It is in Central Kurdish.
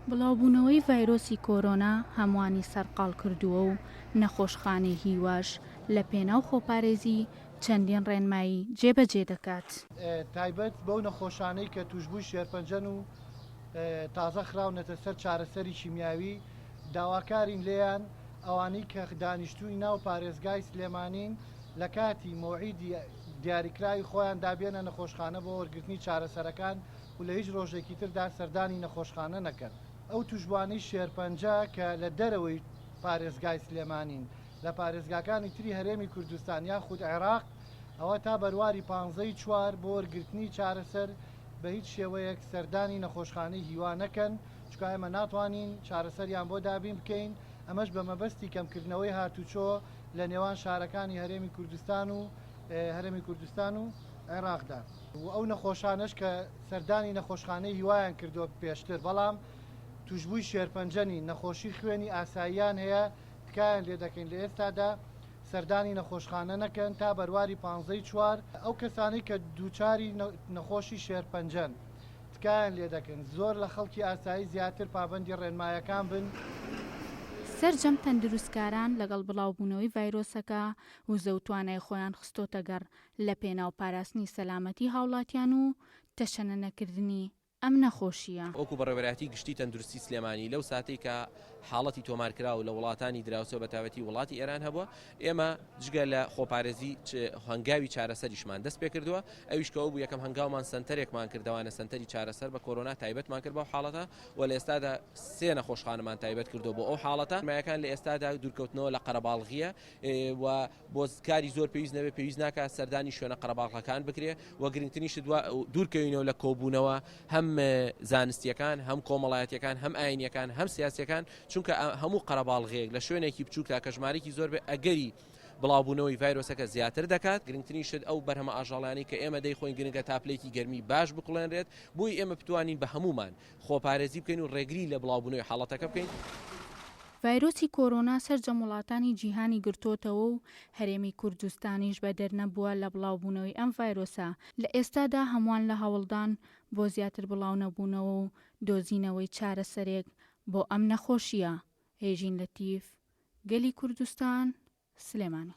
بڵاوبوونەوەی ڤایرۆسی کۆرۆنا هەمووانی سەرقاڵ کردووە و نەخۆشخانەی هیواش لە پێناو خۆپارێزی چەندین رێنمایی جێبەجێ دەکات. تایبەت بەو نەخۆشانەی کە توشبووی شێرپەنجەن و تازە خراونەتە سەر چارەسەری شیمیاوی داواکارین لێیان ئەوانەی کە دانیشتووی ناو پارێزگای سلێمانین لە کاتی مۆعیدی دیاریکراوی خۆیان دابێنە نەخۆشخانە بۆ وەرگرتنی چارەسەرەکان و لە هیچ ڕۆژێکی تردا سەردانی نەخۆشخانە نەکەن. ئەو توشبوانەی شێرپەنجە کە لە دەرەوەی پارێزگای سلێمانین لە پارێزگاکانی تری هەرێمی کوردستان یاخود عێراق ئەوە تا بەرواری 15 چوار بۆ وەرگرتنی چارەسەر بە هیچ شێوەیەک سەردانی نەخۆشخانەی هیوا نەکەن، چونکە ئێمە ناتوانین چارەسەریان بۆ دابین بکەین. ئەمەش بە مەبەستی کەمکردنەوەی هاتوچۆ لە نێوان شارەکانی هەرێمی کوردستان و عێراقدا. ئەو نەخۆشانش کە سەردانی نەخۆشخانەی هیوایان کردووە پێشتر، بەڵام توشبووی شێرپەنجەنی نەخۆشی خوێنی ئاساییان هەیە، تکایان لێ دەکەین لە ئێستادا سەردانی نەخۆشخانە نەکەن تا بەرواری 15 چوار. ئەو کەسانی کە دووچاری نەخۆشی شێرپەنجەن تکایان لێ دەکەن زۆر لە خەڵکی ئاسایی زیاتر پابەندی ڕێنمایەکان بن. سەرجەم تەندروستکاران لەگەڵ بڵاوبوونەوەی ڤایرۆسەکە وزە و توانای خۆیان خستۆتە گەڕ لە پێناو پاراستنی سەلامەتی هاوڵاتیان و تەشەنە نەکردنی ئەم نەخۆشیە. وەکو بەڕێوەبەری گشتی تەندروستی سلێمانی لەو ساتەی کە حاڵەتی تۆمارکراو لە وڵاتانی دراوسێ بە تایبەتی وڵاتی ئێران هەبووە، ئێمە جگە لە خۆپارێزی هەنگاوی چارەسەریشمان دەست پێ کردووە. ئەویش کە بوو یەکەم هەنگاومان سنتەرێکمان کردوانە سنتەری چارەسەر بە کۆرۆنا تایبەتمان کرد بەو حاڵەتە و لە ئێستادا 3 نەخۆشخانەمان تایبەت کردو بۆ ئەو حاڵەتە. مایەکان لە ئێستادا دوورکەوتنەوە لە قەرەباڵغیە و بۆ کاری زۆر پێویست نەبێ، پێویست ناکات سەردانی شوێنە قەرەباڵغەکان بکرێ و گرنگترینیش دوورکەوینەوە لە کۆبوونەوە هەم زانستیەکان، هەم کۆمەڵایەتیەکان، هەم ئاینیەکان، هەم سیاسیەکان، چونکە هەموو قەرەباڵغەیەک لە شوێنێکی بچووکدا کە ژمارەی زۆر بێ ئەگەری بڵاوبوونەوەی ڤایرۆسەکە زیاتر دەکات. گرنگترینیشت ئەو بەرهەمە ئاژەڵانی کە ئێمە دەیخۆین گرنگە تاپلێکی گەرمی باش بقڵێنرێت، بۆی ئێمە بتوانین بە هەمومان خۆپارێزی بکەین و ڕێگری لە بڵاوبوونەوەی حاڵەتەکە بکەین. ڤایرۆسی کۆرۆنا سەرجەم وڵاتانی جیهانی گرتوتەوە و هەرێمی کوردستانیش بە دەرنەبووە لە بڵاوبوونەوەی ئەم ڤایرۆسە. لە ئێستادا هەمووان لە هەوڵدان بۆ زیاتر بڵاو نەبوونەوە و دۆزینەوەی چارەسەرێک بۆ ئەم نەخۆشیە. هێژین لەتیف، گەلی کوردستان، سلێمانی.